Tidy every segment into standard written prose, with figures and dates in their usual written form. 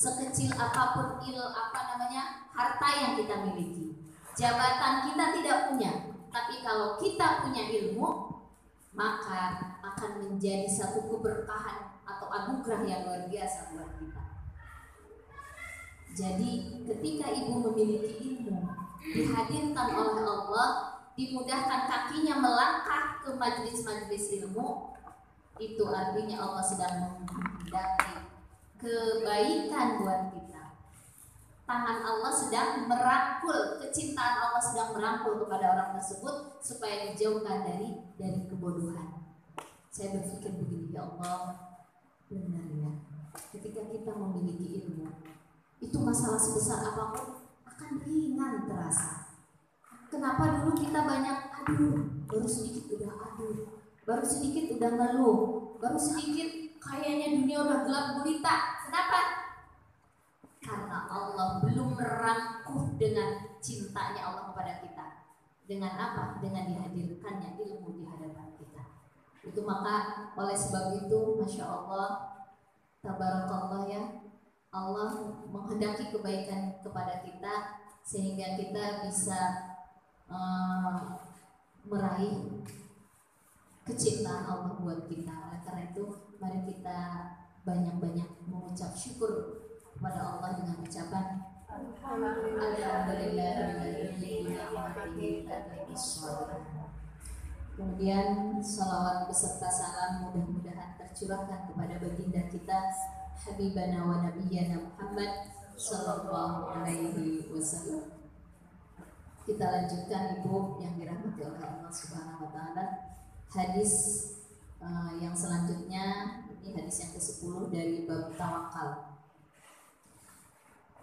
sekecil apapun harta yang kita miliki, jabatan kita tidak punya, tapi kalau kita punya ilmu, maka akan menjadi satu keberkahan atau anugerah yang luar biasa buat kita. Jadi ketika ibu memiliki ilmu, dihadirkan oleh Allah, dimudahkan kakinya melangkah ke majelis-majelis ilmu, itu artinya Allah sedang menghendaki kebaikan buat kita. Tangan Allah sedang merangkul, kecintaan Allah sedang merangkul kepada orang tersebut supaya dijauhkan dari kebodohan. Saya berpikir begini, ya Allah, benar ya, ketika kita memiliki ilmu, itu masalah sebesar apapun akan ringan terasa. Kenapa dulu kita banyak baru sedikit udah baru sedikit udah ngeluh, baru sedikit kayaknya dunia udah gelap gulita. Kenapa? Karena Allah belum merangkuh dengan cintanya Allah kepada kita. Dengan apa? Dengan dihadirkannya ilmu di hadapan kita. Itu maka oleh sebab itu, Masya Allah, tabarakallah ya, Allah menghendaki kebaikan kepada kita sehingga kita bisa meraih kecintaan Allah buat kita. Oleh karena itu, mari kita banyak-banyak mengucap syukur kepada Allah dengan ucapan Kemudian salawat beserta salam mudah-mudahan tercurahkan kepada baginda kita Habibana wa Nabiyyana Muhammad sallallahu alaihi wasallam. Kita lanjutkan Ibu yang dirahmati oleh Allah Subhanahu wa taala. Hadis yang selanjutnya, ini hadis yang ke-10 dari bab tawakal.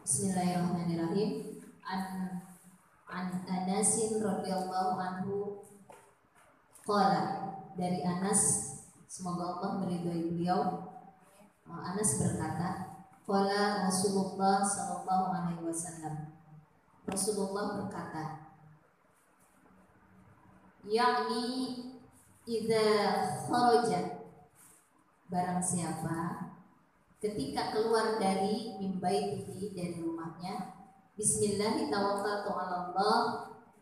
Bismillahirrahmanirrahim. An Anasin radhiyallahu anhu qala, dari Anas, semoga Allah meridhai beliau. Anas berkata, qala Rasulullah sallallahu alaihi wasallam. Rasulullah berkata, yakni idza kharaja, barang siapa ketika keluar dari mimbaitihi, dari rumahnya, bismillah tawakkaltu 'ala Allah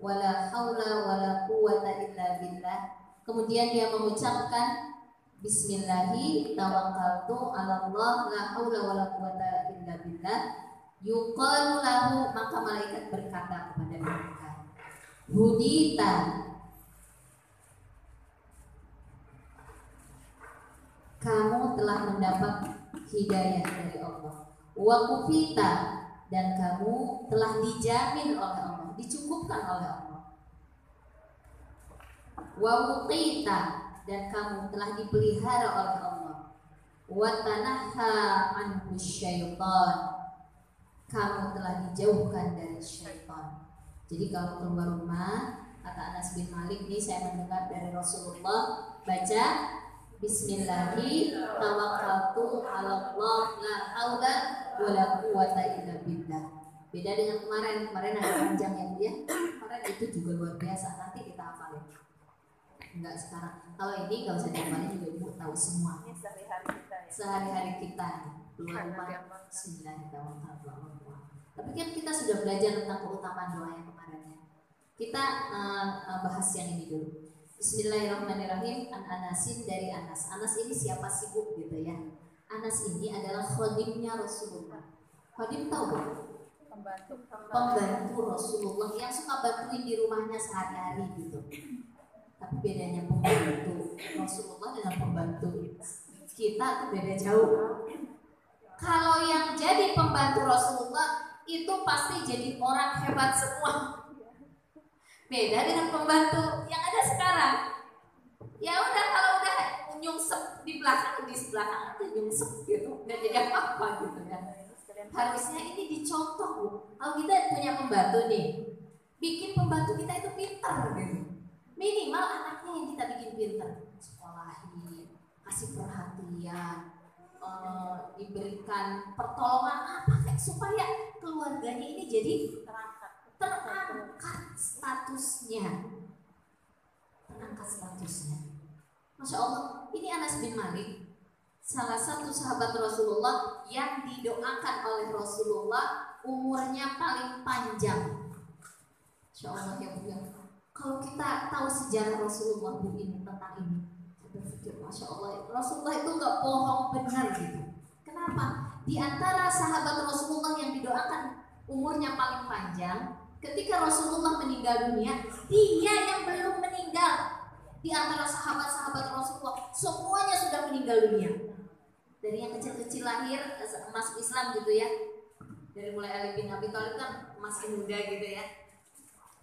wala haula wala quwwata illa billah, kemudian dia mengucapkan bismillah tawakkaltu 'ala Allah la haula wala quwwata illa billah, yuqalu lahu, maka malaikat berkata kepada mereka, hudita, kamu telah mendapat hidayah dari Allah, wa kufita, dan kamu telah dijamin oleh Allah, dicukupkan oleh Allah, wa wuqita, dan kamu telah dipelihara oleh Allah, wa tanahha anhu syaitan, kamu telah dijauhkan dari syaitan. Jadi kalau keluar rumah, kata Anas bin Malik nih, saya mendengar dari Rasulullah baca bismillahi tawakkaltu 'ala Allah la haula wala quwwata illa billah. Beda dengan kemarin ada panjang ya Bu ya. Kemarin itu juga luar biasa, nanti kita hafalin. Enggak sekarang. Kalau ini enggak usah dihafalin juga Ibu tahu semua. Ini sehari-hari kita ya. Sehari-hari kita keluar rumah bismillahirrahmanirrahim. Tapi kan kita sudah belajar tentang keutamaan doa yang kemarin ya. Kita bahas yang ini dulu. Bismillahirrahmanirrahim. An Anasin, dari Anas. Anas ini siapa sih Bu gitu ya? Anas ini adalah khadimnya Rasulullah. Khadim tahu Bu? Pembantu Rasulullah yang suka bantuin di rumahnya sehari-hari gitu. Tapi bedanya pembantu Rasulullah dengan pembantu kita tuh beda jauh. Kalau yang jadi pembantu Rasulullah itu pasti jadi orang hebat semua. Beda dengan pembantu yang ada sekarang. Ya udah, kalau udah nyungsep di belakang aja nyungsep gitu, nggak jadi apa-apa gitu kan. Harusnya ini dicontoh Bu. Kalau kita punya pembantu nih, bikin pembantu kita itu pintar gitu. Minimal anaknya yang kita bikin pintar, sekolahin, kasih perhatian, diberikan pertolongan apa kayak supaya keluarganya ini jadi terangkat statusnya. Masya Allah, ini Anas bin Malik salah satu sahabat Rasulullah yang didoakan oleh Rasulullah umurnya paling panjang. Insya Allah ya Bu ya. Kalau kita tahu sejarah Rasulullah Bu ini tentang ini, saya berpikir Masya Allah, Rasulullah itu nggak bohong benar gitu. Kenapa? Di antara sahabat Rasulullah yang didoakan umurnya paling panjang, ketika Rasulullah meninggal dunia, dia yang belum meninggal. Di antara sahabat-sahabat Rasulullah, semuanya sudah meninggal dunia. Dari yang kecil-kecil lahir masuk Islam gitu ya. Dari mulai Ali bin Abi Thalib kan masih muda gitu ya.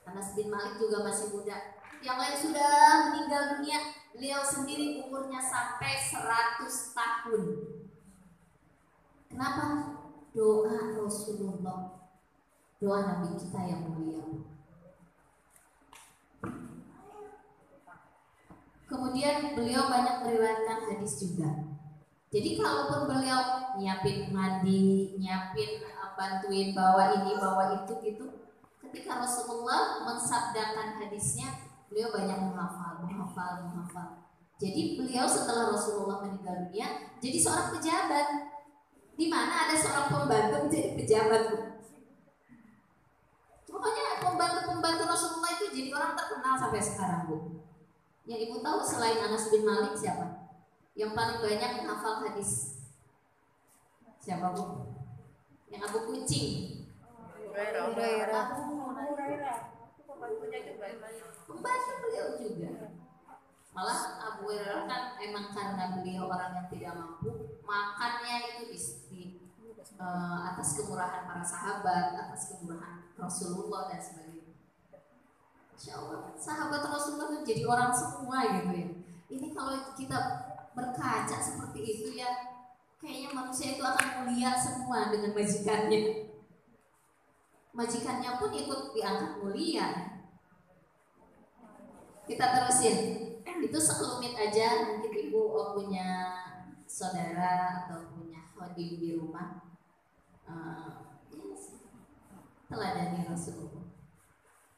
Anas bin Malik juga masih muda. Yang lain sudah meninggal dunia. Beliau sendiri umurnya sampai 100 tahun. Kenapa? Doa Rasulullah, doa Nabi kita yang mulia. Kemudian beliau banyak meriwayatkan hadis juga. Jadi kalaupun beliau nyiapin mandi, nyiapin bantuin bawa ini bawa itu gitu, ketika Rasulullah mensabdakan hadisnya, beliau banyak menghafal. Jadi beliau setelah Rasulullah meninggal dunia jadi seorang pejabat. Di mana ada seorang pembantu menjadi pejabat. Pokoknya pembantu Rasulullah itu jadi orang terkenal sampai sekarang Bu. Yang ibu tahu selain Anas bin Malik siapa? Yang paling banyak menghafal hadis siapa Bu? Yang Abu Kucing. Pembantu beliau juga. Malah Abu Hurairah kan emang karena beliau orang yang tidak mampu, makannya itu di atas kemurahan para sahabat, atas kemurahan Rasulullah dan sebagainya. Insya Allah sahabat Rasulullah itu jadi orang semua gitu ya. Ini kalau kita berkaca seperti itu ya, kayaknya manusia itu akan mulia semua dengan majikannya. Majikannya pun ikut diangkat mulia. Kita terusin. Itu sekelumit aja. Mungkin ibu punya saudara atau punya khodim di rumah, teladani Rasulullah.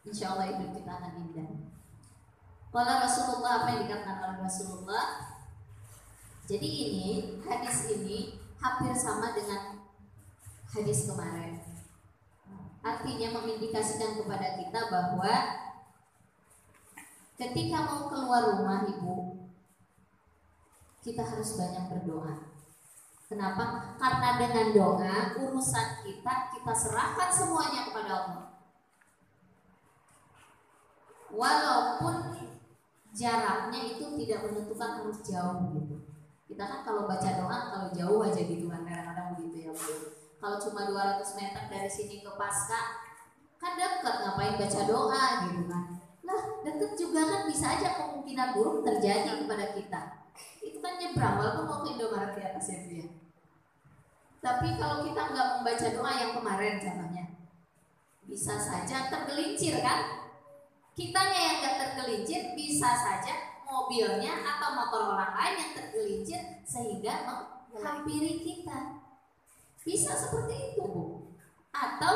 Insya Allah hidup kita akan indah. Kalau Rasulullah, apa yang dikatakan oleh Rasulullah. Jadi ini, hadis ini hampir sama dengan hadis kemarin. Artinya mengindikasikan kepada kita bahwa ketika mau keluar rumah ibu, kita harus banyak berdoa. Kenapa? Karena dengan doa urusan kita serahkan semuanya kepada Allah. Walaupun jaraknya itu tidak menentukan harus jauh gitu. Kita kan kalau baca doa kalau jauh aja gitu kan, kadang-kadang begitu ya Bu. Kalau cuma 200 meter dari sini ke Pasca kan dekat, ngapain baca doa gitu kan. Lah deket juga kan bisa aja kemungkinan buruk terjadi kepada kita. Itu kan nyebrang walaupun mau ke Indomaret di atas ya Bu ya. Tapi kalau kita nggak membaca doa yang kemarin contohnya, bisa saja tergelincir kan. Kitanya yang nggak tergelincir, bisa saja mobilnya atau motor orang lain yang tergelincir sehingga menghampiri kita. Bisa seperti itu Bu. Atau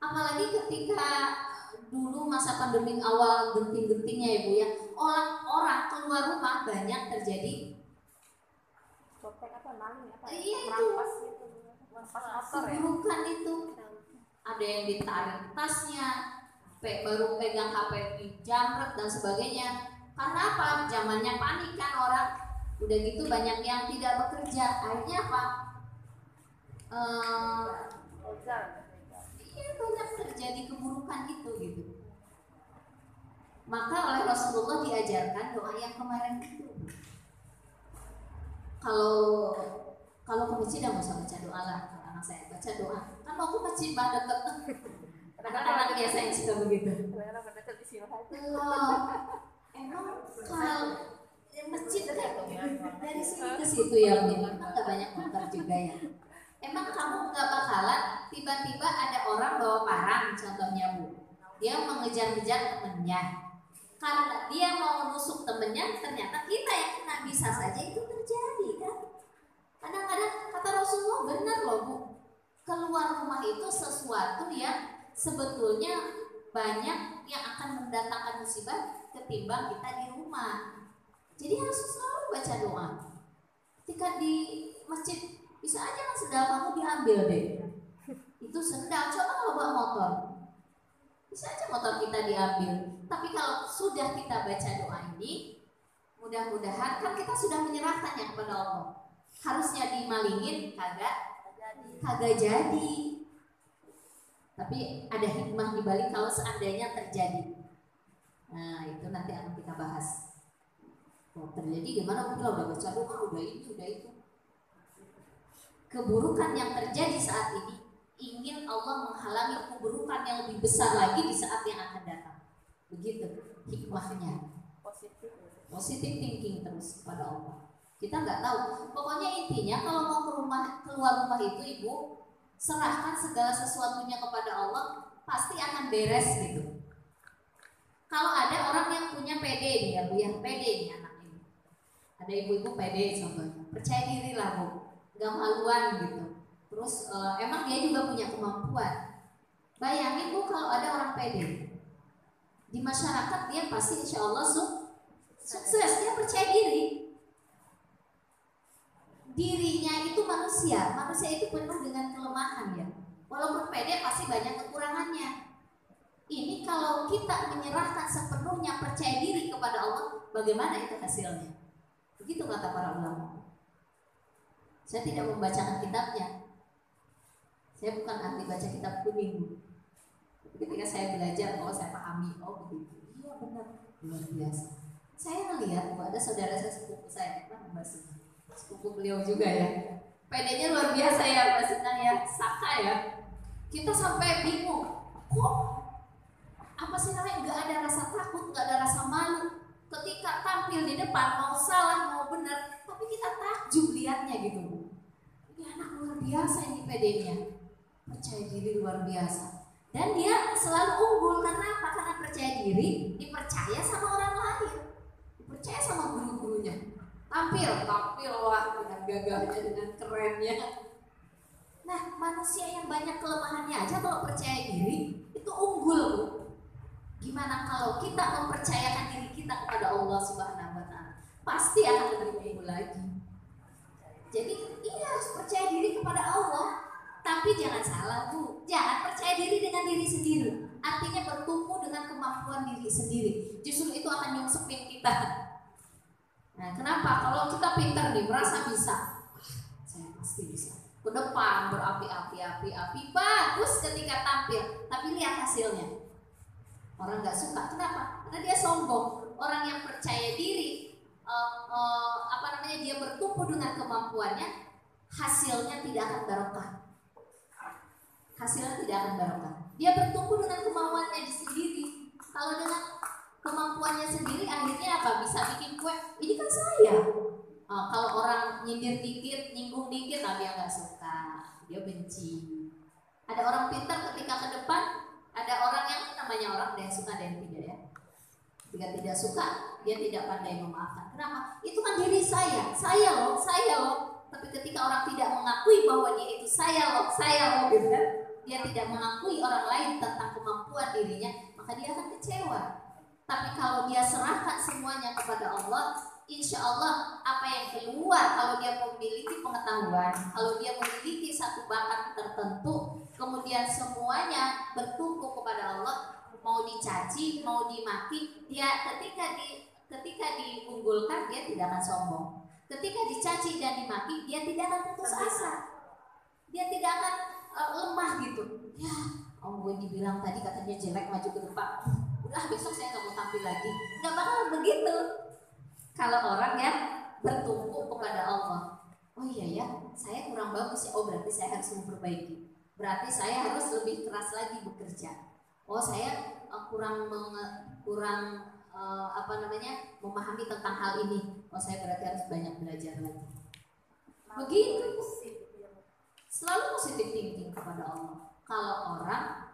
apalagi ketika dulu masa pandemi awal genting-gentingnya ya Bu ya, orang keluar rumah banyak terjadi iya itu keburukan itu. Ada yang ditarik tasnya, baru pegang HP dijamret dan sebagainya. Karena apa? Zamannya panik kan orang. Udah gitu banyak yang tidak bekerja. Akhirnya apa? Iya banyak terjadi keburukan itu gitu. Maka oleh Rasulullah diajarkan doa yang kemarin itu. Kalau ke masjid nggak usah baca doa lah. Kata anak saya baca doa. Kan mau ke masjid pada deket. Anak-anak biasa yang suka begitu. Emang kalau masjid dari sini ke situ ya, memang nggak banyak motor juga ya. Emang kamu nggak bakalan tiba-tiba ada orang bawa parang contohnya Bu, dia mengejar-ngejar temennya, karena dia mau menusuk temennya, ternyata kita yang kena, bisa saja itu terjadi kan. Kadang-kadang kata Rasulullah benar loh Bu, keluar rumah itu sesuatu yang sebetulnya banyak yang akan mendatangkan musibah ketimbang kita di rumah. Jadi harus selalu baca doa. Ketika di masjid bisa aja kan sendal kamu diambil deh. Itu sendal, coba kalau bawa motor, bisa aja motor kita diambil. Tapi kalau sudah kita baca doa ini, mudah-mudahan kan kita sudah menyerahkannya kepada Allah. Harusnya dimalingin, kagak jadi. Tapi ada hikmah dibalik kalau seandainya terjadi. Nah itu nanti akan kita bahas. Kalau terjadi gimana? Kita udah baca doa, udah ini, udah itu. Keburukan yang terjadi saat ini, ingin Allah menghalangi keburukan yang lebih besar lagi di saat yang akan datang. Begitu hikmahnya. Positif thinking terus pada Allah. Kita nggak tahu. Pokoknya intinya kalau mau keluar rumah itu ibu, serahkan segala sesuatunya kepada Allah, pasti akan beres gitu. Kalau ada orang yang punya PD nih ya Bu, yang PD nih anak ini. Ada ibu-ibu PD contohnya, percaya diri lah Bu, gak maluan gitu. Terus emang dia juga punya kemampuan. Bayangin Bu kalau ada orang PD di masyarakat, dia pasti insya Allah sukses, dia percaya diri. Dirinya itu manusia itu penuh dengan kelemahan ya. Walaupun PD pasti banyak kekurangannya. Ini kalau kita menyerahkan sepenuhnya percaya diri kepada Allah, bagaimana itu hasilnya? Begitu kata para ulama. Saya tidak membacakan kitabnya. Saya bukan ahli baca kitab kuning. Ketika saya belajar, saya pahami, begitu. Iya benar, luar biasa. Saya melihat ada saudara saya sepupu saya, sepupu beliau juga ya. PD-nya luar biasa ya, Mbak Sina ya, Saka ya. Kita sampai bingung, kok apa sih namanya, nggak ada rasa takut, nggak ada rasa malu ketika tampil di depan, mau salah mau benar, tapi kita takjub lihatnya gitu. Ini anak luar biasa ini PD-nya, percaya diri luar biasa, dan dia selalu unggul karena apa? Karena percaya diri, dipercaya sama orang lain, dipercaya sama guru-gurunya, tampil lah dengan gagahnya, dengan kerennya. Nah manusia yang banyak kelemahannya aja kalau percaya diri itu unggul Bu. Gimana kalau kita mempercayakan diri kita kepada Allah Subhanahu wa Ta'ala, pasti akan lebih unggul lagi. Jadi harus percaya diri kepada Allah. Tapi jangan salah Bu, jangan percaya diri dengan diri sendiri. Artinya bertumpu dengan kemampuan diri sendiri. Justru itu akan nyungsepin kita. Nah kenapa? Kalau kita pintar nih, merasa bisa, saya pasti bisa, ke depan berapi-api, bagus ketika tampil, tapi lihat hasilnya. Orang nggak suka, kenapa? Karena dia sombong. Orang yang percaya diri, dia bertumpu dengan kemampuannya, hasilnya tidak akan barokah. Hasilnya tidak akan barokah. Dia bertumpu dengan kemauannya sendiri. Kalau dengan kemampuannya sendiri, akhirnya apa? Bisa bikin kue. Ini kan saya. Kalau orang nyindir dikit, nyinggung dikit, dia nggak suka, dia benci. Ada orang pintar ketika ke depan. Ada orang yang namanya orang ada yang suka, ada yang tidak ya. Jika tidak suka, dia tidak pandai memaafkan. Kenapa? Itu kan diri saya loh. Tapi ketika orang tidak mengakui bahwa dia itu saya loh, gitu kan? Dia tidak mengakui orang lain tentang kemampuan dirinya, maka dia akan kecewa. Tapi kalau dia serahkan semuanya kepada Allah, insya Allah apa yang keluar, kalau dia memiliki pengetahuan, kalau dia memiliki satu bakat tertentu, kemudian semuanya bertumpu kepada Allah, mau dicaci, mau dimaki, dia ketika diunggulkan dia tidak akan sombong. Ketika dicaci dan dimaki, dia tidak akan putus asa. Dia tidak akan lemah gitu. Ya, gue dibilang tadi katanya jelek, maju ke depan. Udah besok saya nggak mau tampil lagi. Nggak bakal begitu. Kalau orang yang bertumpu kepada Allah, oh iya ya, saya kurang bagus ya. Oh berarti saya harus memperbaiki. Berarti saya harus lebih keras lagi bekerja. Oh saya memahami tentang hal ini. Oh saya berarti harus banyak belajar lagi. Begitu. Selalu positive thinking kepada Allah. Kalau orang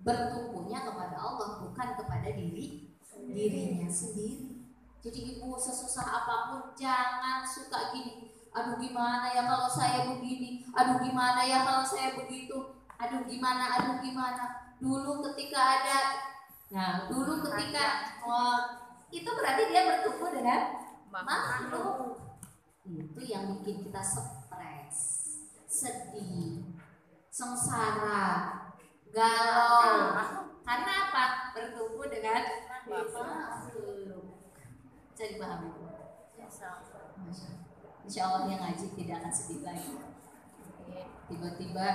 bertumpunya kepada Allah, bukan kepada dirinya sendiri. Jadi ibu sesusah apapun jangan suka gini. Aduh gimana ya kalau saya begini. Aduh gimana ya kalau saya begitu. Aduh gimana. Dulu ketika itu berarti dia bertumpu dengan makhluk. itu yang bikin kita stres, sedih, sengsara, galau. Karena apa? Bertumbuh dengan makhluk. Jadi paham itu. Insya Allah yang ngaji tidak akan sedih lagi. Tiba-tiba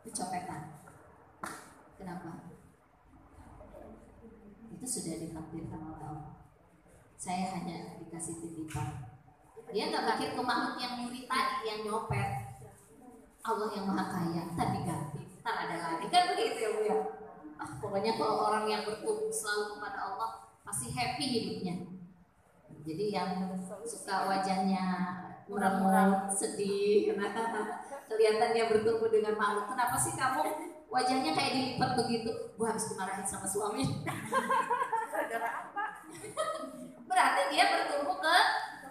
kecopetan. Kenapa? Itu sudah ditakdirkan oleh Allah. Saya hanya dikasih titipan. Dia nggak mikir ke makhluk yang nyuri tadi, yang nyopet. Allah yang maha kaya, tadi ganti, ntar ada lagi, kan begitu ya Bu ya. Pokoknya kalau orang yang bertumbuh selalu kepada Allah pasti happy hidupnya. Jadi yang suka wajahnya meremut, sedih, kelihatan dia bertumbuh dengan makhluk. Kenapa sih kamu wajahnya kayak dilipat begitu? Gua habis dimarahin sama suami. Gara-gara apa? Berarti dia bertumbuh ke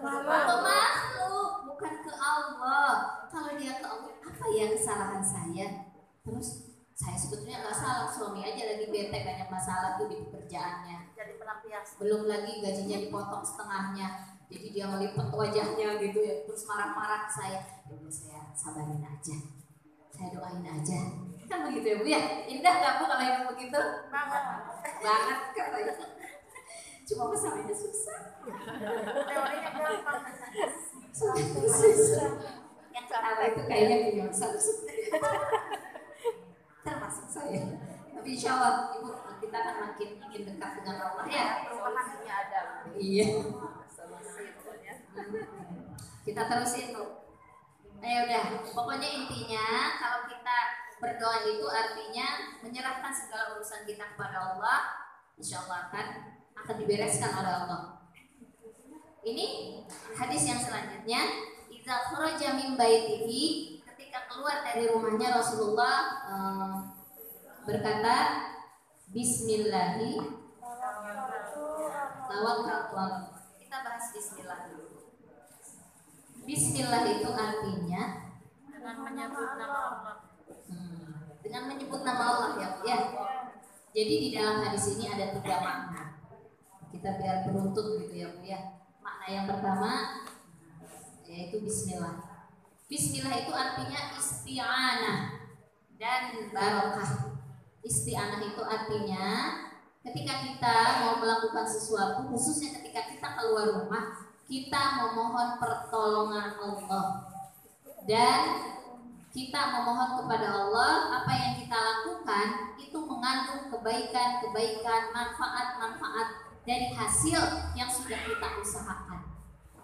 makhluk, bukan ke Allah. Kalau dia ke Allah, apa ya kesalahan saya? Terus saya sebetulnya nggak salah, suami aja lagi bete banyak masalah tuh di pekerjaannya. Jadi pelampiasan. Belum lagi gajinya dipotong setengahnya, jadi dia melipat wajahnya gitu ya, terus marah-marah ke saya. Ya udah saya sabarin aja, saya doain aja. Kan begitu ya Bu ya? Indah nggak Bu kalau yang begitu? Banget katanya. Cuma masalahnya susah. Teorinya gampang. Susah. Yang ketawa itu kayaknya punya susah. Termasuk saya. Tapi insya Allah Ibu, kita akan makin dekat dengan Allah ya. Perubahan dunia ada. Iya. Solusi itu ya. Kita terusin tuh. Ayo udah. Pokoknya intinya kalau kita berdoa itu artinya menyerahkan segala urusan kita kepada Allah. Insya Allah akan dibereskan oleh Allah. Ini hadis yang selanjutnya. Idza kharaja min baitihi, ketika keluar dari rumahnya Rasulullah berkata Bismillahi tawakkaltu. Kita bahas Bismillah dulu. Bismillah itu artinya Dengan menyebut nama Allah. Dengan menyebut nama Allah ya. Jadi di dalam hadis ini ada 3 makna. Kita biar beruntut gitu ya Bu ya. Makna yang pertama yaitu Bismillah. Bismillah itu artinya isti'anah dan barokah. Isti'anah itu artinya ketika kita mau melakukan sesuatu, khususnya ketika kita keluar rumah, kita memohon pertolongan Allah dan kita memohon kepada Allah. Apa yang kita lakukan itu mengandung kebaikan-kebaikan, manfaat-manfaat dari hasil yang sudah kita usahakan.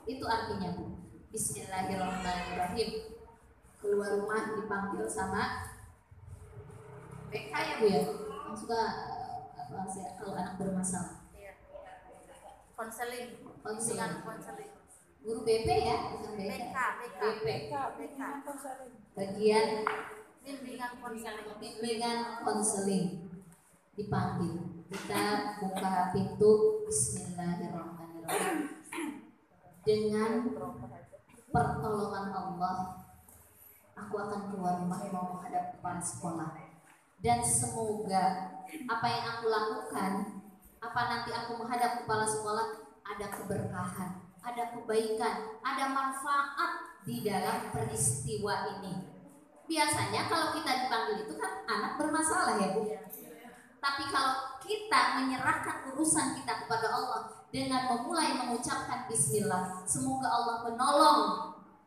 Itu artinya Bu. Bismillahirrahmanirrahim. Keluar rumah dipanggil sama BK ya Bu ya. Yang suka kalau anak bermasalah. Iya. Konseling. Konseling. Konseling. Guru BP ya, bukan BK. BP. Bagian bimbingan konseling dipanggil. Kita buka pintu. Bismillahirrahmanirrahim. Dengan pertolongan Allah, aku akan keluar rumah mau menghadap kepala sekolah. Dan semoga apa yang aku lakukan, apa nanti aku menghadap kepala sekolah, ada keberkahan, ada kebaikan, ada manfaat di dalam peristiwa ini. Biasanya kalau kita dipanggil itu kan anak bermasalah ya Bu. Tapi kalau kita menyerahkan urusan kita kepada Allah dengan memulai mengucapkan Bismillah, semoga Allah menolong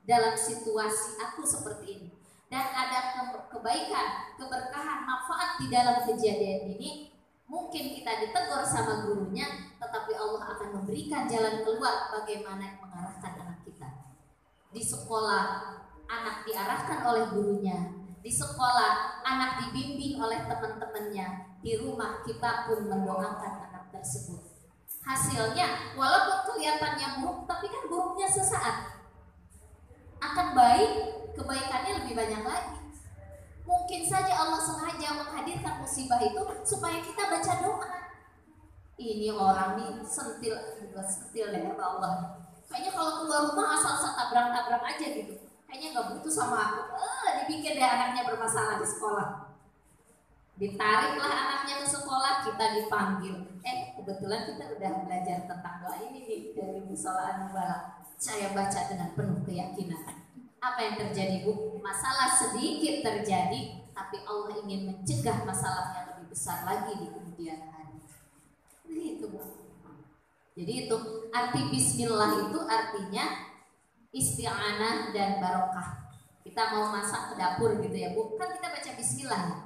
dalam situasi aku seperti ini. Dan ada kebaikan, keberkahan, manfaat di dalam kejadian ini. Mungkin kita ditegur sama gurunya, tetapi Allah akan memberikan jalan keluar bagaimana mengarahkan anak kita. Di sekolah, anak diarahkan oleh gurunya. Di sekolah, anak dibimbing oleh teman-temannya. Di rumah, kita pun mendoakan anak tersebut. Hasilnya, walaupun kelihatannya buruk, tapi kan buruknya sesaat. Akan baik, kebaikannya lebih banyak lagi. Mungkin saja Allah sengaja menghadirkan musibah itu supaya kita baca doa. Ini orang nih sentil ya Allah. Kayaknya kalau keluar rumah asal tabrak-tabrak aja gitu. Kayaknya nggak butuh sama aku. Dibikin deh anaknya bermasalah di sekolah. Ditariklah anaknya ke sekolah, kita dipanggil. Kebetulan kita udah belajar tentang doa ini nih dari Musola Mubarak. saya baca dengan penuh keyakinan. Apa yang terjadi, Bu? Masalah sedikit terjadi, tapi Allah ingin mencegah masalah yang lebih besar lagi di kemudian hari. Begitu, Bu. Jadi itu arti bismillah itu artinya isti'anah dan barokah. Kita mau masak ke dapur gitu ya, Bu. Kan kita baca bismillah ya.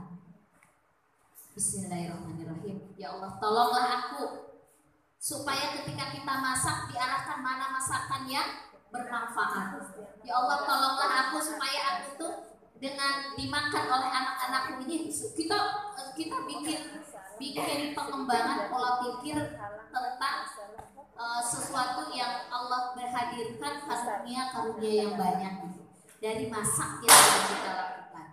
Bismillahirrahmanirrahim. Ya Allah, tolonglah aku supaya ketika kita masak diarahkan mana masakan yang bermanfaat. Ya Allah, tolonglah aku supaya aku tuh dengan dimakan oleh anak-anakku ini kita bikin pengembangan pola pikir tentang sesuatu yang Allah berhadirkan karunia yang banyak dari masak yang sudah kita lakukan.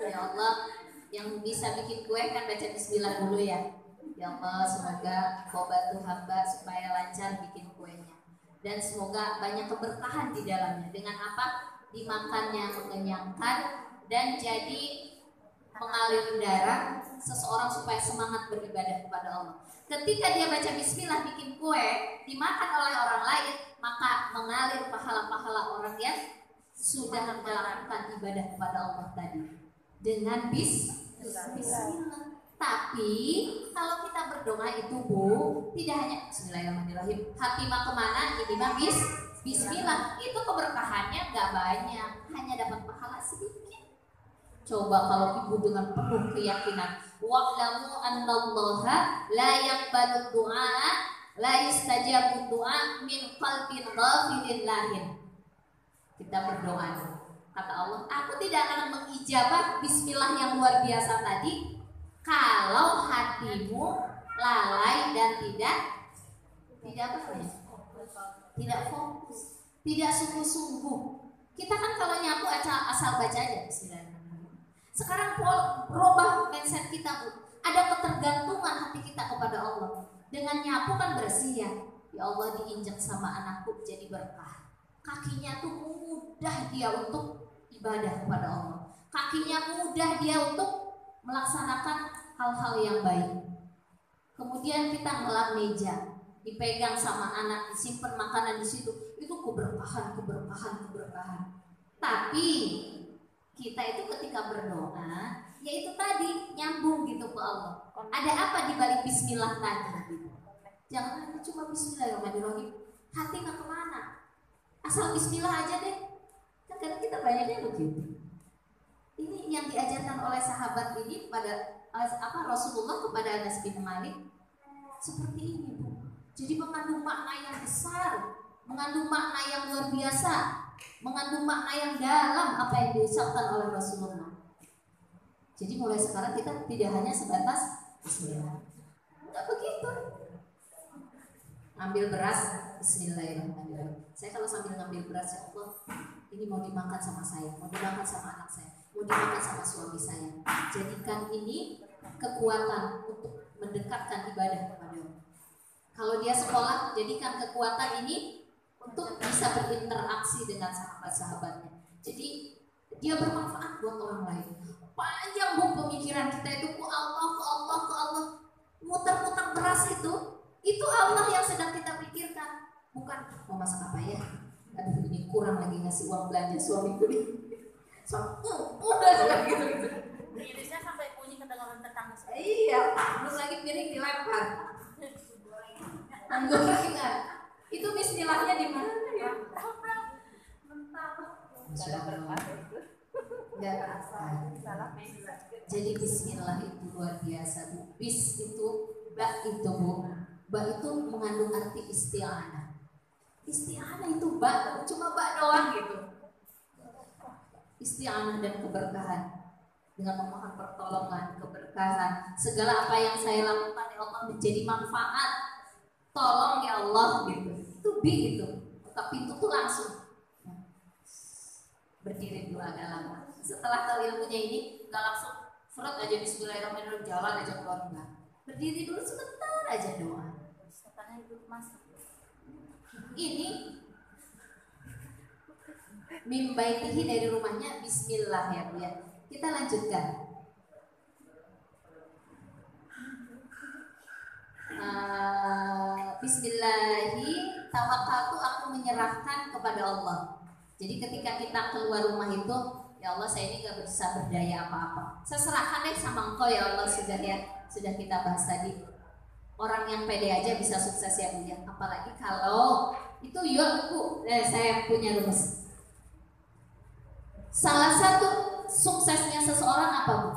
Ya Allah, yang bisa bikin kue kan baca bismillah dulu ya. Ya Allah, semoga kau bantu hamba supaya lancar bikin kuenya. Dan semoga banyak keberkahan di dalamnya. Dengan apa? Dimakannya mengenyangkan dan jadi mengalir darah seseorang supaya semangat beribadah kepada Allah. Ketika dia baca bismillah bikin kue, dimakan oleh orang lain, maka mengalir pahala-pahala orang yang sudah melakukan ibadah kepada Allah tadi dengan bismillah. Tapi kalau kita berdoa itu, Bu, tidak hanya bismillahirrahmanirrahim, hatimah kemana, ini mah bismillah, itu keberkahannya gak banyak, hanya dapat pahala sedikit. Coba kalau ibu dengan penuh keyakinan, wa'lamu annallaha la yaqbalu du'a la yustajabu du'a min qalbin ghafilin lahin. Kita berdoa, kata Allah, aku tidak akan mengijabah bismillah yang luar biasa tadi kalau hatimu lalai dan tidak fokus, tidak sungguh-sungguh. Kita kan kalau nyapu asal baca aja bismillahirrahmanirrahim. Sekarang rubah mindset kita, Bu. Ada ketergantungan hati kita kepada Allah. Dengan nyapu kan bersih ya. Ya Allah, diinjak sama anakku jadi berkah. Kakinya tuh mudah dia untuk ibadah kepada Allah. Kakinya mudah dia untuk melaksanakan hal-hal yang baik. Kemudian kita ngelap meja, dipegang sama anak, disimpan makanan di situ. Itu keberkahan. Tapi kita itu ketika berdoa, ya itu tadi nyambung gitu ke Allah. Ada apa di balik bismillah tadi? Gitu. Jangan hanya cuma bismillahirrahmanirrahim. Hati nggak kemana? Asal bismillah aja deh. Kan kadang kita banyaknya begitu. Ini yang diajarkan oleh sahabat ini pada Rasulullah kepada Anas bin Malik seperti ini, Bu. Jadi mengandung makna yang besar, mengandung makna yang luar biasa, mengandung makna yang dalam apa yang diucapkan oleh Rasulullah. Jadi mulai sekarang kita tidak hanya sebatas bismillah. Enggak begitu. Ambil beras, bismillahirrahmanirrahim. Saya kalau sambil ngambil beras, ya Allah, ini mau dimakan sama saya, mau dimakan sama anak saya, mau dimakan sama suami saya. Jadikan ini kekuatan untuk mendekatkan ibadah kepada Allah. Kalau dia sekolah, jadikan kekuatan ini untuk bisa berinteraksi dengan sahabat-sahabatnya. Jadi dia bermanfaat buat orang lain. Panjang, Bu, pemikiran kita itu ke Allah. Muter-muter beras itu Allah yang sedang kita pikirkan. Bukan mau masak apa ya? Aduh, ini kurang lagi ngasih uang belanja suamiku nih. Udah gitu. Irisnya sampai bunyi kedengaran tetangga. Iya, belum lagi piring dilempar. Gorengan. Itu bismillahnya di mana ya? Enggak terasa. Jadi bismillah itu luar biasa, Bu. Bis itu, ba itu, Bu. Ba itu mengandung arti isti'anah. Isti'anah itu ba, cuma ba doang gitu. Isti'anah dan keberkahan. Dengan memohon pertolongan, keberkahan, segala apa yang saya lakukan ya Allah menjadi manfaat. Tolong ya Allah gitu. Itu bi gitu. Buka pintu tuh langsung. Berdiri dulu agak lama. Setelah tahu ilmunya ini, nggak langsung surat aja bismillahirrahmanirrahim, jalan aja keluar enggak. Berdiri dulu sebentar aja doa. Setannya hidup masuk. Ini mimbaitihi dari rumahnya bismillah ya Bu ya. Kita lanjutkan. Bismillahi tawakkaltu, aku menyerahkan kepada Allah. Jadi ketika kita keluar rumah itu, ya Allah saya ini gak bisa berdaya apa-apa, saya serahkan deh sama Engkau ya Allah. Sudah kita bahas tadi, orang yang pede aja bisa sukses ya Bu ya, apalagi kalau itu. Yuk Bu, saya punya rumus. Salah satu suksesnya seseorang apa Bu?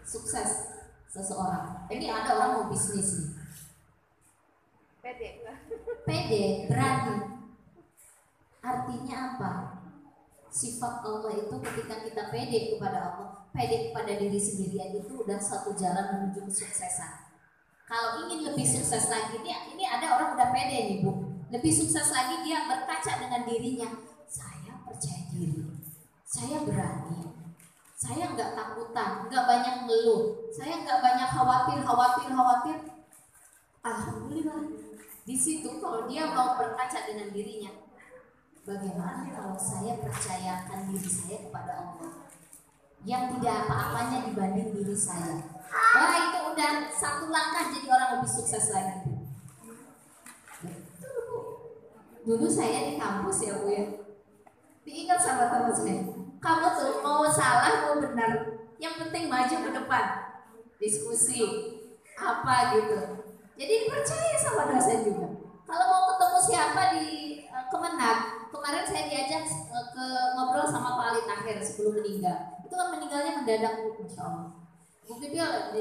Sukses seseorang, ini ada orang mau bisnis nih, pede, berani. Artinya apa? Sifat Allah itu ketika kita pede kepada Allah, pede kepada diri sendirian, itu udah satu jalan menuju kesuksesan. Kalau ingin lebih sukses lagi, ini ada orang udah pede nih Bu, lebih sukses lagi dia berkaca dengan dirinya. Saya percaya diri, saya berani, saya nggak takutan, nggak banyak ngeluh, saya nggak banyak khawatir. Alhamdulillah. Di situ kalau dia mau berkaca dengan dirinya, bagaimana kalau saya percayakan diri saya kepada Allah yang tidak apa-apanya dibanding diri saya? Wah, itu udah satu langkah jadi orang lebih sukses lagi. Dulu saya di kampus ya Bu ya, diingat sama teman saya, kamu tuh mau salah mau benar, yang penting maju ke depan, diskusi apa gitu. Jadi percaya sama dosen juga. Kalau mau ketemu siapa di Kemenag, kemarin saya diajak ke ngobrol sama Pak Ali Tahir sebelum meninggal. Itu kan meninggalnya mendadak, Masya Allah. Mungkin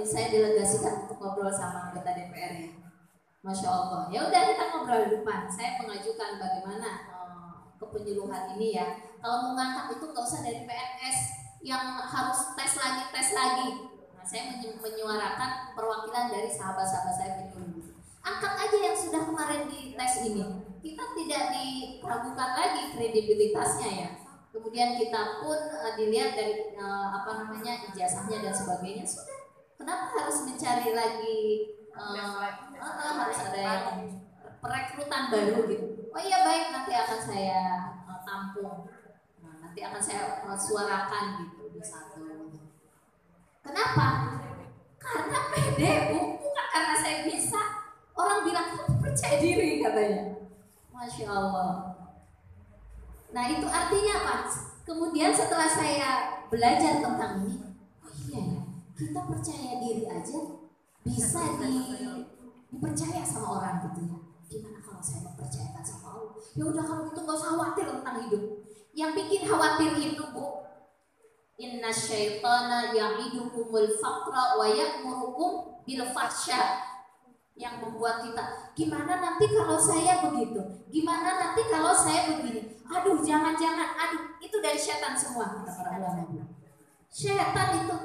saya delegasikan untuk ngobrol sama anggota DPR ya, Masya Allah. Ya udah kita ngobrol di depan. Saya mengajukan bagaimana kepenyuluhan ini ya. Kalau mau ngangkat itu nggak usah dari PNS yang harus tes lagi. Nah, saya menyuarakan perwakilan dari sahabat-sahabat saya penyuluh. Angkat aja yang sudah kemarin di tes ini. Kita tidak diragukan lagi kredibilitasnya ya. Kemudian kita pun dilihat dari ijazahnya dan sebagainya. Sudah. Kenapa harus mencari lagi? Harus ada yang perekrutan baru gitu. Oh iya baik, nanti akan saya tampung. Nanti akan saya suarakan gitu di satu. Kenapa? Karena pede Bu, bukan karena saya bisa. Orang bilang kamu percaya diri katanya. Masya Allah. Nah itu artinya apa? Kemudian setelah saya belajar tentang ini, oh iya ya, kita percaya diri aja bisa dipercaya sama orang gitu ya. Gimana kalau saya mempercayakan sama Allah? Ya udah kalau gitu nggak usah khawatir tentang hidup. Yang bikin khawatir itu Bu, inna syaitana ya'idukumul faqra wa ya'murukum bil fahsya. Yang membuat kita, gimana nanti kalau saya begitu, gimana nanti kalau saya begini, aduh jangan-jangan, itu dari setan semua kata para ulama. Setan itu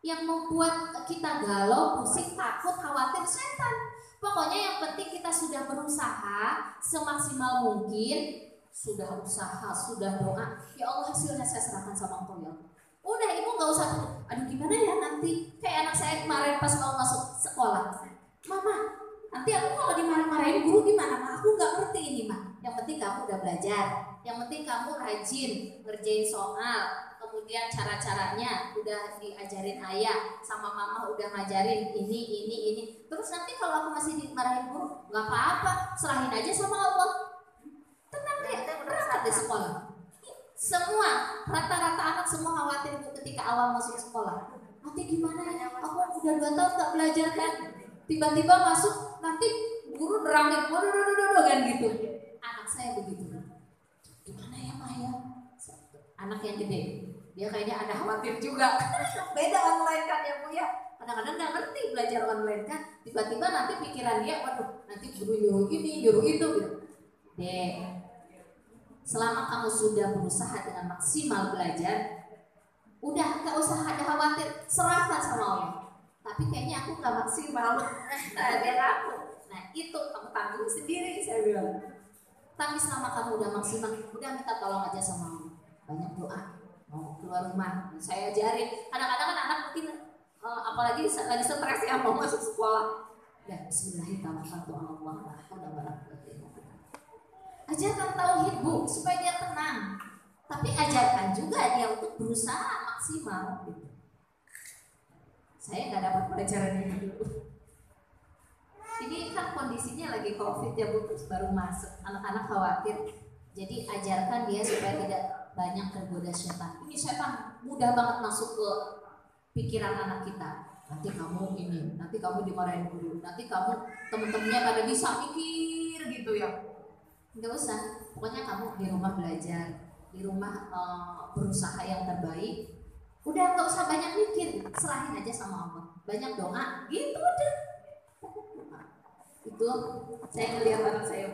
yang membuat kita galau, pusing, takut, khawatir, setan. Pokoknya yang penting kita sudah berusaha semaksimal mungkin, sudah usaha, sudah doa, ya Allah hasilnya saya serahkan sama Engkau ya. Udah ibu nggak usah, aduh gimana ya nanti, kayak anak saya kemarin pas mau masuk sekolah. Mama, nanti aku kalau dimarahin guru gimana? Ma, aku nggak ngerti ini Ma. Yang penting kamu udah belajar, yang penting kamu rajin ngerjain soal, kemudian cara-caranya udah diajarin ayah sama mama udah ngajarin ini. Terus nanti kalau aku masih dimarahin guru, nggak apa-apa, serahin aja sama Allah. Tenang deh, berangkat di sekolah. Semua rata-rata anak semua khawatir ketika awal masuk sekolah. Nanti gimana ya? Aku udah 2 tahun nggak belajar kan? Tiba-tiba masuk, nanti guru nerangin, kan gitu. Anak saya begitu. Gimana ya Maya? Anak yang gede, dia kayaknya ada khawatir juga. Beda online kan ya Bu ya. Kadang-kadang nggak ngerti belajar online kan. Tiba-tiba nanti pikiran dia, waduh nanti guru nyuruh ini, nyuruh itu gitu. Dek, selama kamu sudah berusaha dengan maksimal belajar, udah nggak usah ada khawatir, serahkan sama Allah. Tapi kayaknya aku gak maksimal. Biar aku. Nah itu kamu tanggung sendiri saya bilang. Tapi selama kamu udah maksimal, udah minta tolong aja sama Allah. Banyak doa. Mau keluar rumah, saya ajarin. Kadang-kadang kan anak mungkin apalagi lagi stres ya mau masuk sekolah. Ya Bismillahirrahmanirrahim. Ajarkan tauhid Bu, supaya dia tenang. Tapi ajarkan juga dia untuk berusaha maksimal gitu. Saya nggak dapat pelajaran ini dulu. Ini kan kondisinya lagi COVID ya Bu, terus baru masuk, anak-anak khawatir. Jadi ajarkan dia supaya tidak banyak tergoda setan. Ini setan mudah banget masuk ke pikiran anak kita. Nanti kamu ini, nanti kamu dimarahin guru, nanti kamu temen-temennya pada bisa mikir gitu ya. Nggak usah, pokoknya kamu di rumah belajar, di rumah berusaha yang terbaik. Udah nggak usah banyak mikir, serahin aja sama Allah. Banyak doa, gitu udah. Itu saya ngeliat anak saya.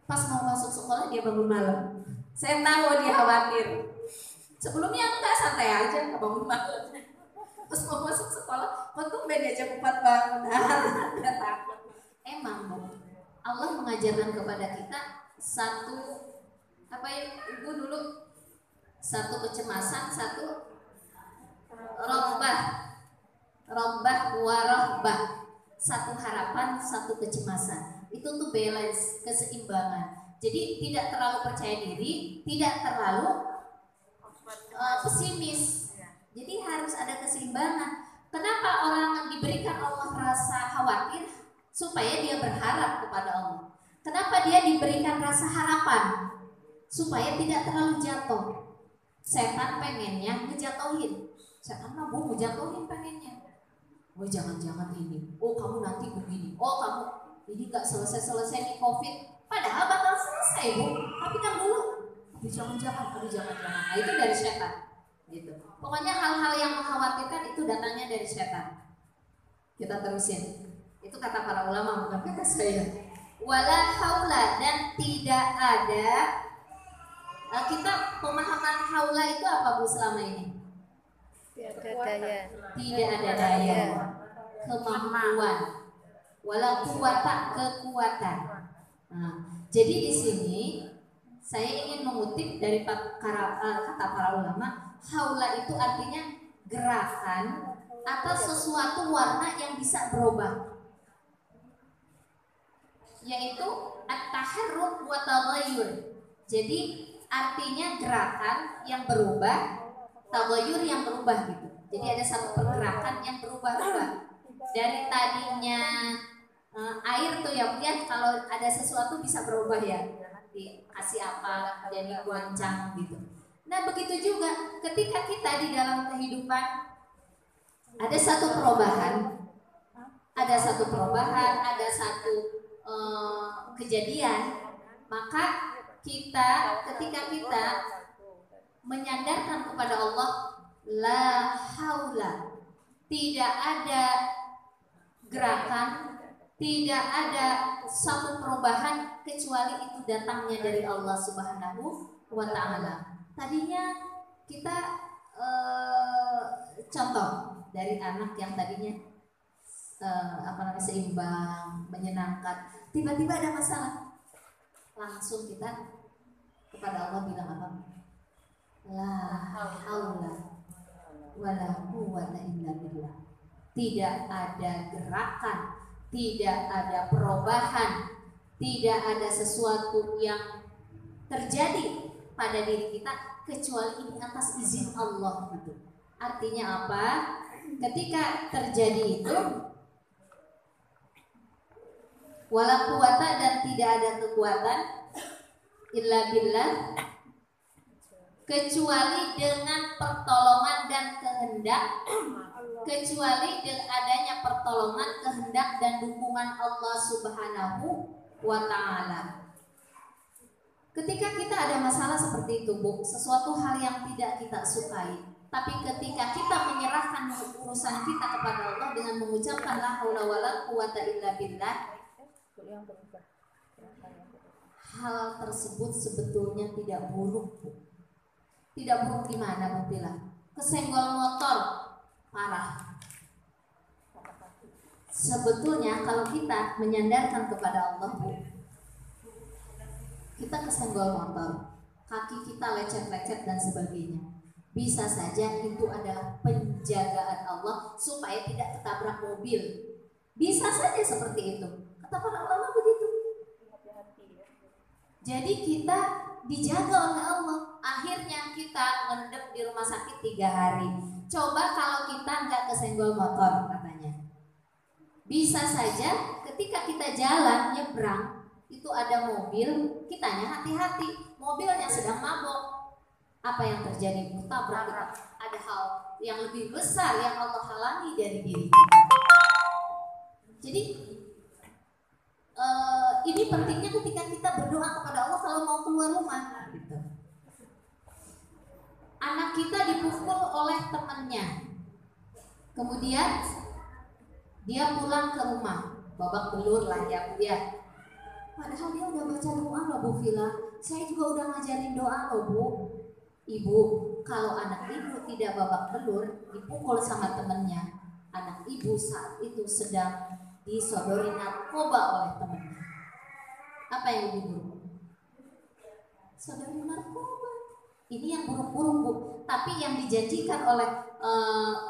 Pas mau masuk sekolah dia bangun malam. Saya tahu dia khawatir. Sebelumnya enggak, santai aja, nggak bangun malam. Terus mau masuk sekolah, kok tuh beda jam 4 bangun. Nggak takut. Emang Bu, Allah mengajarkan kepada kita satu apa ya Ibu dulu, satu kecemasan, satu robbah warahbah, satu harapan, satu kecemasan. Itu tuh balance, keseimbangan. Jadi tidak terlalu percaya diri, tidak terlalu pesimis. Jadi harus ada keseimbangan. Kenapa orang diberikan Allah rasa khawatir? Supaya dia berharap kepada Allah. Kenapa dia diberikan rasa harapan? Supaya tidak terlalu jatuh. Setan pengennya ngejatuhin. Setan mah mau ngejatuhin pengennya. Oh jangan-jangan ini. Oh kamu nanti begini. Oh kamu ini gak selesai-selesai nih COVID. Padahal bakal selesai Bu. Tapi kan dulu jangan-jangan. Nah itu dari setan. Gitu. Pokoknya hal-hal yang mengkhawatirkan itu datangnya dari setan. Kita terusin. Itu kata para ulama, bukan kata saya. Wala haula, dan tidak ada. Kita pemahaman haula itu apa Bu selama ini? Tidak ada daya. Tidak ada daya, kemampuan. Wala quwata, kekuatan. Nah, jadi di sini saya ingin mengutip dari kata para ulama, haula itu artinya gerakan atau sesuatu warna yang bisa berubah, yaitu at-taharruk wa taghayyur. Jadi artinya gerakan yang berubah, taghayyur yang berubah gitu. Jadi ada satu pergerakan yang berubah-ubah. Dari tadinya air tuh ya, kalau ada sesuatu bisa berubah ya. Dikasih apa jadi goncang gitu. Nah, begitu juga ketika kita di dalam kehidupan ada satu perubahan, ada satu kejadian, maka ketika kita menyandarkan kepada Allah, la haula, tidak ada gerakan, tidak ada satu perubahan kecuali itu datangnya dari Allah Subhanahu wa Ta'ala. Tadinya kita contoh dari anak yang tadinya seimbang, menyenangkan, tiba-tiba ada masalah, langsung kita kepada Allah bilang apa? La haula wala quwwata illa billah. Tidak ada gerakan, tidak ada perubahan, tidak ada sesuatu yang terjadi pada diri kita kecuali ini atas izin Allah gitu. Artinya apa? Ketika terjadi itu wala quwata, dan tidak ada kekuatan illa billah, kecuali dengan pertolongan dan kehendak, kecuali dengan adanya pertolongan, kehendak dan dukungan Allah Subhanahu wa Ta'ala. Ketika kita ada masalah seperti itu Bu, sesuatu hal yang tidak kita sukai, tapi ketika kita menyerahkan urusan kita kepada Allah dengan mengucapkan la haula wala quwata illa billah, hal tersebut sebetulnya tidak buruk Bu. Tidak buruk gimana Bu Pila? Kesenggol motor parah. Sebetulnya kalau kita menyandarkan kepada Allah Bu, kita kesenggol motor, kaki kita lecet-lecet dan sebagainya, bisa saja itu adalah penjagaan Allah supaya tidak ketabrak mobil. Bisa saja seperti itu. Kata para ulama begitu. Jadi kita dijaga oleh Allah. Akhirnya kita ngendep di rumah sakit 3 hari. Coba kalau kita nggak kesenggol motor katanya. Bisa saja ketika kita jalan nyebrang itu ada mobil, kitanya hati-hati, mobilnya sedang mabok. Apa yang terjadi? Tabrak kita. Ada hal yang lebih besar yang Allah halangi dari diri kita. Jadi ini pentingnya ketika kita berdoa kepada Allah kalau mau keluar rumah. Gitu. Anak kita dipukul oleh temannya, kemudian dia pulang ke rumah, babak belur lah ya Bu ya. Padahal dia udah baca doa loh Bu Vila. Saya juga udah ngajarin doa loh Bu. Ibu, kalau anak ibu tidak babak belur dipukul sama temennya, anak ibu saat itu sedang disodori narkoba oleh temannya. Apa yang lebih buruk? Sodori narkoba. Ini yang buruk-buruk Bu. Tapi yang dijanjikan oleh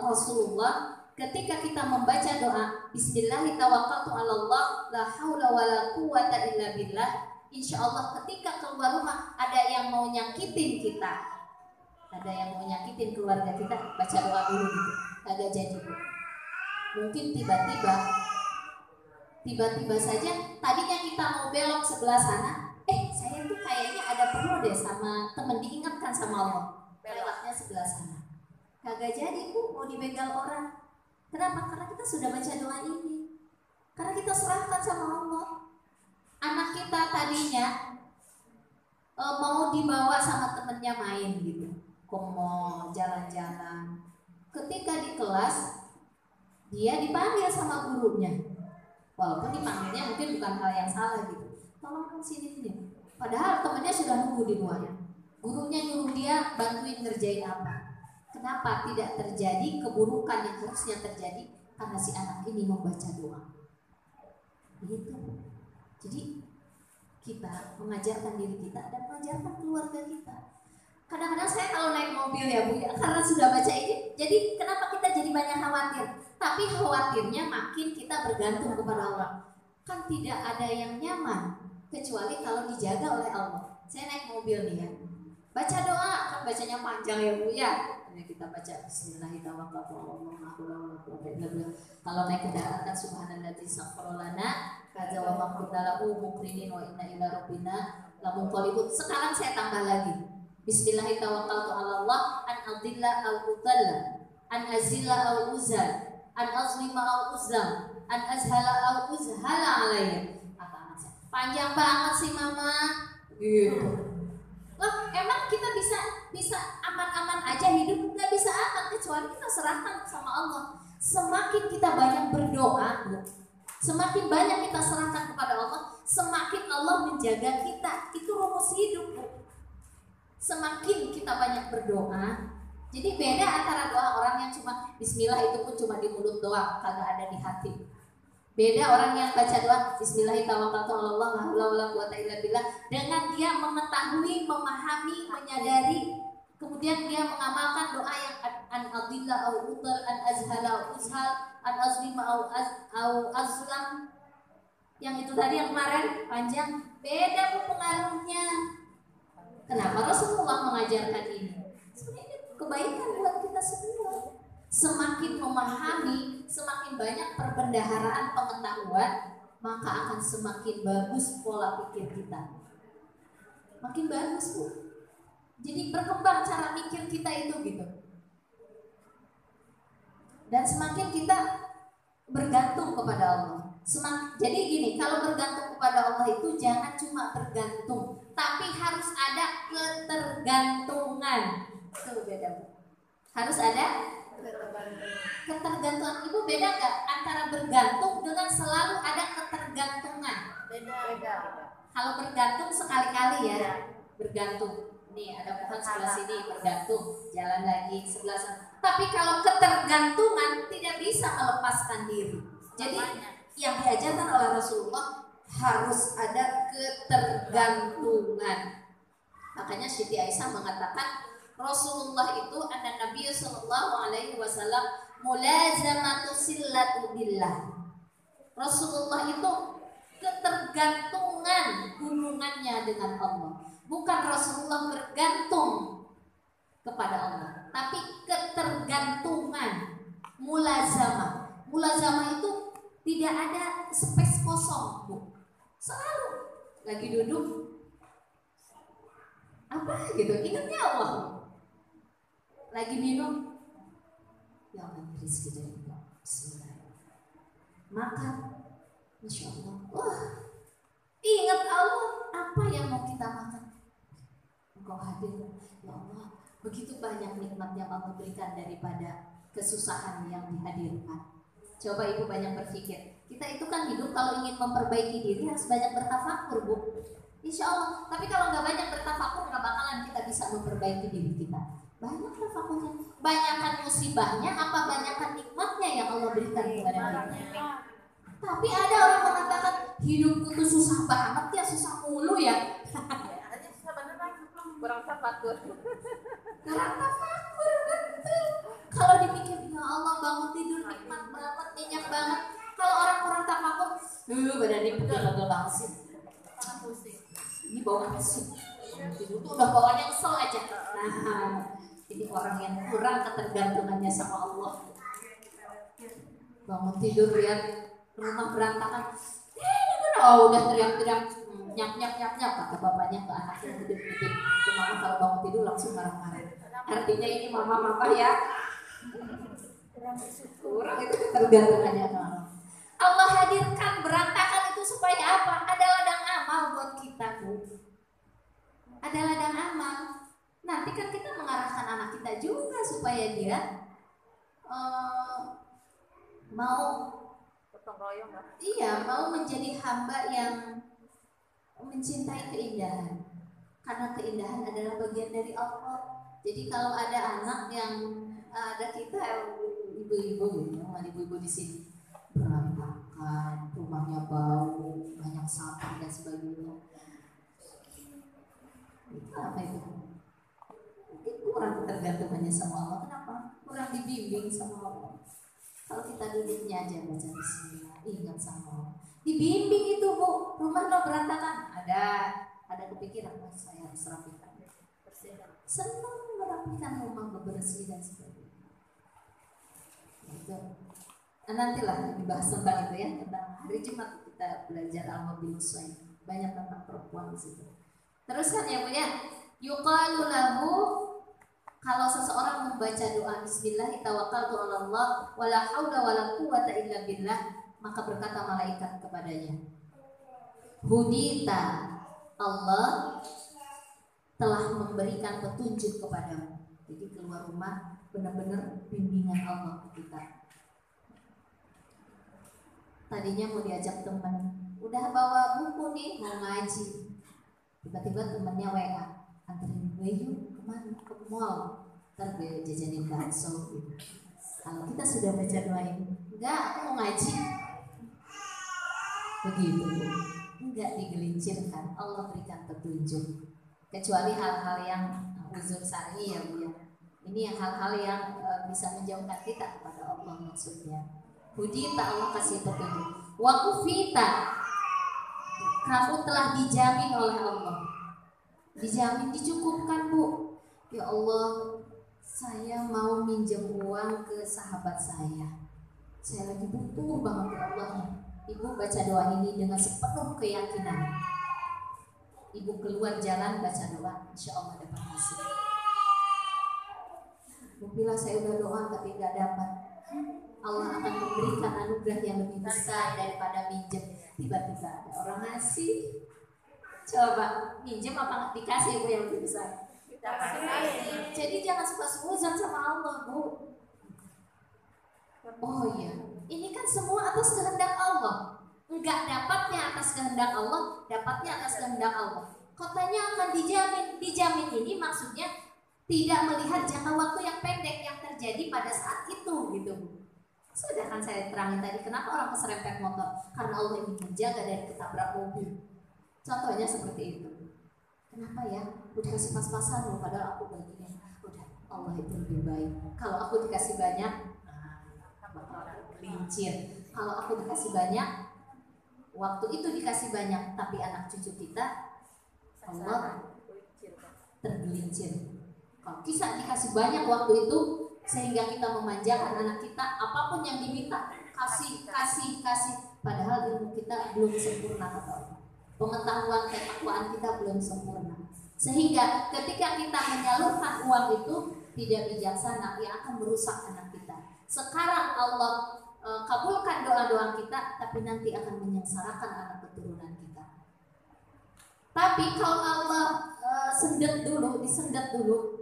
Rasulullah ketika kita membaca doa Bismillahirrahmanirrahim, la haula wala quwata illa billah. Insya Allah ketika keluar rumah ada yang mau nyakitin kita, ada yang mau nyakitin keluarga kita, baca doa dulu gitu. Agak jadi Bu. Mungkin tiba-tiba saja tadinya kita mau belok sebelah sana, saya tuh kayaknya ada perlu deh sama temen, diingatkan sama Allah, beloknya sebelah sana. Kagak jadi Bu, mau dibegal orang. Kenapa? Karena kita sudah baca doa ini, karena kita serahkan sama Allah. Anak kita tadinya mau dibawa sama temennya main gitu, ke mall, jalan-jalan. Ketika di kelas dia dipanggil sama gurunya, walaupun dipanggilnya mungkin bukan hal yang salah gitu, tolong sini. Padahal temennya sudah nunggu di luar. Gurunya nyuruh dia bantuin ngerjain apa. Kenapa tidak terjadi keburukan yang harusnya terjadi? Karena si anak ini membaca doa. Gitu. Jadi kita mengajarkan diri kita dan mengajarkan keluarga kita. Kadang-kadang saya kalau naik mobil ya Bu ya, karena sudah baca ini, jadi kenapa kita jadi banyak khawatir? Tapi khawatirnya makin kita bergantung kepada Allah. Kan tidak ada yang nyaman kecuali kalau dijaga oleh Allah. Saya naik mobil nih ya, baca doa, kan bacanya panjang ya Bu ya. Ini kita baca Bismillahirrahmanirrahim. Kalau naik kendaraan kan subhanalladzi sakhkhara lana kaza wa ma kunna lahu muqrinin wa inna ila rabbina lamunqalibun. Sekarang saya tambah lagi. Bismillahirrahmanirrahim. An adilla au udalla, an azilla au uzal, an azlima au uzlam, an azhala au uzhala alayya. Kata anak saya, panjang banget sih Mama. Gitu. Loh, emang kita bisa aman-aman aja hidup? Nggak bisa aman kecuali kita serahkan sama Allah. Semakin kita banyak berdoa, semakin banyak kita serahkan kepada Allah, semakin Allah menjaga kita. Itu rumus hidup Bu. Semakin kita banyak berdoa, jadi beda antara doa orang yang cuma Bismillah itu pun cuma di mulut doang, kagak ada di hati. Beda orang yang baca doa Bismillahirrahmanirrahim dengan dia mengetahui, memahami, menyadari, kemudian dia mengamalkan doa yang an adilla au udal, an azhala au uzhal, an azlima au azlam. Yang itu tadi yang kemarin panjang, beda Bu pengaruhnya. Kenapa Rasulullah mengajarkan ini? Sebenarnya kebaikan buat kita semua. Semakin memahami, semakin banyak perbendaharaan pengetahuan, maka akan semakin bagus pola pikir kita. Makin bagus Bu. Jadi berkembang cara mikir kita itu gitu. Dan semakin kita bergantung kepada Allah. Jadi gini, kalau bergantung kepada Allah itu jangan cuma bergantung, tapi harus ada ketergantungan. Itu beda Bu. Harus ada ketergantungan. Ibu beda gak antara bergantung dengan selalu ada ketergantungan? Beda. Kalau bergantung sekali-kali ya, bergantung. Nih ada pohon sebelah sini bergantung, jalan lagi sebelah sana. Tapi kalau ketergantungan tidak bisa melepaskan diri. Jadi yang diajarkan oleh Rasulullah harus ada ketergantungan. Makanya Siti Aisyah mengatakan Rasulullah itu ada Nabi Sallallahu Alaihi Wasallam mulazamatu sillatu billah. Rasulullah itu ketergantungan hubungannya dengan Allah. Bukan Rasulullah bergantung kepada Allah, tapi ketergantungan, mulazamah. Mulazamah itu tidak ada space kosong, Bu. Selalu lagi duduk apa gitu, ingatnya Allah. Lagi minum, ya Allah rezeki dari Allah. Bismillah. Makan, Masya Allah. Wah, ingat Allah, apa yang mau kita makan? Engkau hadir, ya Allah. Begitu banyak nikmat yang Allah berikan daripada kesusahan yang dihadirkan. Coba ibu banyak berpikir. Kita itu kan hidup kalau ingin memperbaiki diri harus banyak bertafakur, Bu. Insya Allah. Tapi kalau nggak banyak bertafakur nggak bakalan kita bisa memperbaiki diri kita. Banyak tafakurnya. Banyakan musibahnya apa banyakan nikmatnya yang Allah berikan kepada kita. Tapi ada orang mengatakan hidupku tuh susah banget ya, susah mulu ya. Kurang tafakur. Kurang tafakur, betul. Kalau dipikir ya Allah bangun tidur nikmat banget, nyenyak banget. Kalau orang kurang tafakur, badan dia pegel banget sih. Ini bau apa sih? Tidur tuh udah bawanya kesel aja. Nah, ini orang yang kurang ketergantungannya sama Allah. Bangun tidur lihat rumah berantakan. Udah teriak-teriak, nyap kata bapaknya ke anaknya gede-gede. Mama kalau bangun tidur langsung marah-marah. Artinya ini mama ya. Kurang itu ketergantungannya sama Allah. Allah hadirkan berantakan itu supaya apa? Ada ladang amal buat kita, Bu. Ada ladang amal. Nanti kan kita mengarahkan anak kita juga supaya dia mau Potong royong lah. Iya, mau menjadi hamba yang mencintai keindahan. Karena keindahan adalah bagian dari Allah. Jadi kalau ada anak yang ada kita ibu-ibu gitu, ada ibu-ibu di sini berantakan, rumahnya bau, banyak sampah dan sebagainya. Itu apa itu? Mungkin kurang ketergantungannya sama Allah. Kenapa? Kurang dibimbing sama Allah. Kalau kita duduknya aja baca bismillah, ingat sama Allah. Dibimbing itu, Bu. Rumah lo berantakan. Ada kepikiran, saya harus rapikan. Senang merapikan rumah, bebersih dan sebagainya. Itu. Nah, nantilah dibahas tentang itu ya, tentang hari Jumat kita belajar al-mobilus lain. Banyak tentang perempuan di situ. Teruskan ya, Bu ya. Yuqalu lahu, kalau seseorang membaca doa bismillah tawakkaltu 'ala Allah wala haula wala quwwata illa billah, maka berkata malaikat kepadanya, hudita, Allah telah memberikan petunjuk kepadamu. Jadi keluar rumah benar-benar bimbingan Allah ke kita. Tadinya mau diajak teman, udah bawa buku nih mau ngaji, tiba-tiba temannya WA, anterin gue yuk kemana, ke mall, ntar gue jajanin bakso gitu. Kalau kita sudah baca doain, enggak aku mau ngaji, begitu, enggak digelincirkan. Allah berikan petunjuk, kecuali hal-hal yang uzur syar'i ya Bu ya. Ini yang hal-hal yang bisa menjauhkan kita kepada Allah maksudnya. Hudita, Allah kasih petunjuk. Wa kufita, kamu telah dijamin oleh Allah. Dijamin, dicukupkan Bu. Ya Allah, saya mau minjem uang ke sahabat saya. Saya lagi butuh banget ya Allah. Ibu baca doa ini dengan sepenuh keyakinan. Ibu keluar jalan baca doa, insya Allah dapat hasil. Bu bilang saya udah doa tapi nggak dapat. Allah akan memberikan anugerah yang lebih besar daripada minjem. Tiba-tiba ada orang ngasih. Coba minjem apa dikasih Bu yang lebih besar? Jadi jangan suka suzon sama Allah, Bu. Oh iya, ini kan semua atas kehendak Allah. Enggak dapatnya atas kehendak Allah, dapatnya atas kehendak Allah. Kotanya akan dijamin. Dijamin ini maksudnya tidak melihat jangka waktu yang pendek yang terjadi pada saat itu gitu. Sudah kan saya terangin tadi kenapa orang keserempet motor, karena Allah ingin menjaga dari ketabrak mobil. Contohnya seperti itu. Kenapa ya? Udah kasih pas-pasan loh, padahal aku bagian. Udah, Allah itu lebih baik. Kalau aku dikasih banyak, bakal gelincir. Kalau aku dikasih banyak, waktu itu dikasih banyak, tapi anak cucu kita Allah tergelincir. Kalau kita dikasih banyak waktu itu sehingga kita memanjakan anak kita, apapun yang diminta kasih. Padahal ilmu kita belum sempurna kata Allah. Pengetahuan ketakwaan kita belum sempurna. Sehingga ketika kita menyalurkan uang itu tidak bijaksana, yang akan merusak anak kita. Sekarang Allah kabulkan doa-doa kita, tapi nanti akan menyengsarakan anak keturunan kita. Tapi kalau Allah disendat dulu,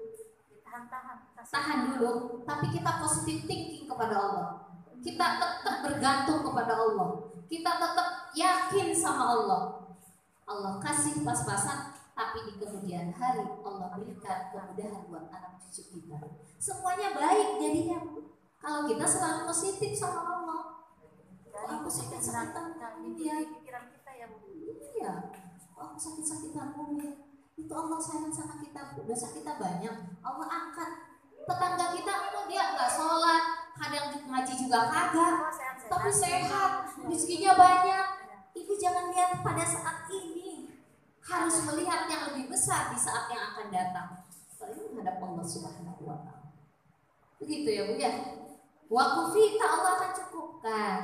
tahan dulu, tapi kita positive thinking kepada Allah. Kita tetap bergantung kepada Allah. Kita tetap yakin sama Allah. Allah kasih pas-pasan, tapi di kemudian hari Allah berikan kemudahan buat anak cucu kita. Semuanya baik jadinya kalau kita selalu positif sama Allah. Aku sakit-sakitan, pikiran kita ya, Bu. Iya. Aku sakit-sakitan itu Allah sayang sama kita, dosa kita banyak, Allah angkat. Tetangga kita dia nggak sholat, kadang ngaji juga kagak, tapi sehat, rezekinya banyak. Ibu jangan lihat pada saat ini, harus melihat yang lebih besar di saat yang akan datang. Soalnya menghadap Allah Subhanahu wa Ta'ala. Begitu ya Bu ya. Wa kufita, Allah akan cukupkan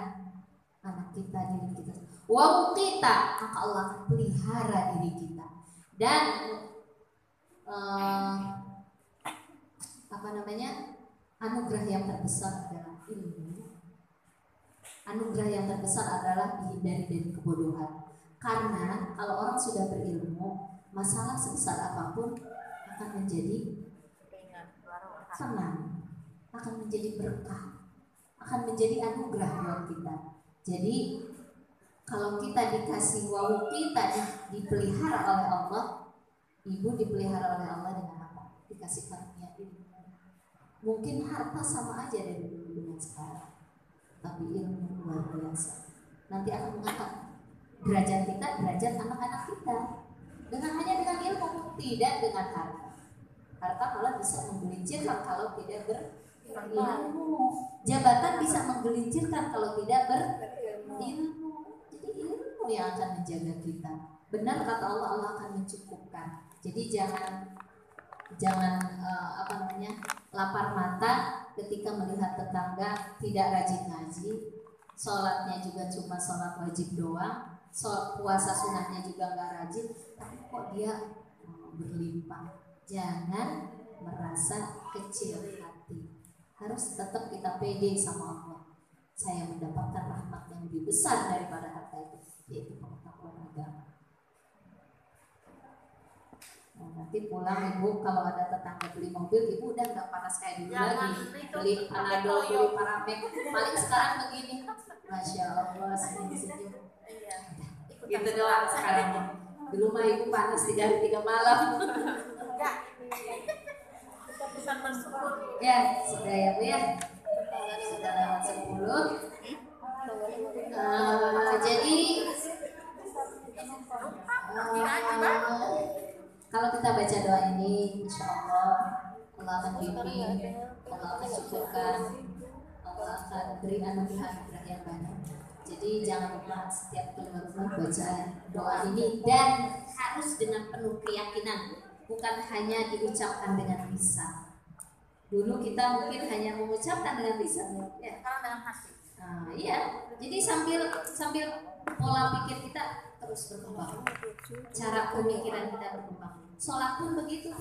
anak kita, diri kita. Wa kita, maka Allah akan pelihara diri kita. Dan anugerah yang terbesar adalah ilmu. Anugerah yang terbesar adalah dihindari dari kebodohan. Karena kalau orang sudah berilmu, masalah sebesar apapun akan menjadi tenang, akan menjadi berkah, akan menjadi anugerah buat kita. Jadi kalau kita dikasih wau, kita dipelihara oleh Allah. Ibu dipelihara oleh Allah dengan apa? Dikasih karunia ilmu. Mungkin harta sama aja dari dulu dengan sekarang, tapi ilmu luar biasa. Nanti akan mengangkat derajat kita, derajat anak-anak kita. Hanya dengan ilmu, tidak dengan harta. Harta malah bisa menggelincirkan kalau tidak berilmu. Jabatan bisa menggelincirkan kalau tidak berilmu. Jadi ilmu yang akan menjaga kita. Benar kata Allah, Allah akan mencukupkan. Jadi jangan lapar mata ketika melihat tetangga tidak rajin ngaji, sholatnya juga cuma sholat wajib doang, puasa sunahnya juga nggak rajin, tapi kok dia berlimpah. Jangan merasa kecil hati, harus tetap kita pede sama Allah. Saya mendapatkan rahmat yang lebih besar daripada harta itu, yaitu pengetahuan agama. Nah, nanti pulang ibu kalau ada tetangga beli mobil, ibu udah nggak panas kayak dulu lagi. Beli Panadol, beli Paramek, paling sekarang begini. Masya Allah, senyum-senyum. Iya. Gitu doang sekarang. Dulu mah ibu panas 3 hari 3 malam. Enggak. Kita pesan bersyukur. Ya, sudah ya Bu ya. Sudah lewat 10. Jadi kalau kita baca doa ini, insya Allah Allah akan bimbing, Allah akan cukupkan, Allah akan beri anugerah yang banyak. Jadi jangan lupa setiap keluar rumah baca doa ini, dan harus dengan penuh keyakinan, bukan hanya diucapkan dengan lisan. Dulu kita mungkin hanya mengucapkan dengan lisan, ya. Sekarang dengan hati. Nah, iya. Jadi sambil pola pikir kita terus berkembang, cara pemikiran kita berkembang. Sholat pun begitu.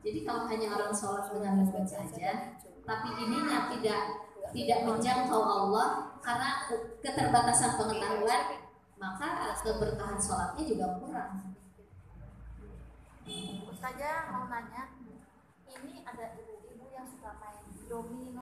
Jadi kalau hanya orang sholat dengan mulut saja, tapi ininya tidak menjangkau Allah karena keterbatasan pengetahuan, maka keberkahan sholatnya juga kurang. Ustazah mau nanya, ini ada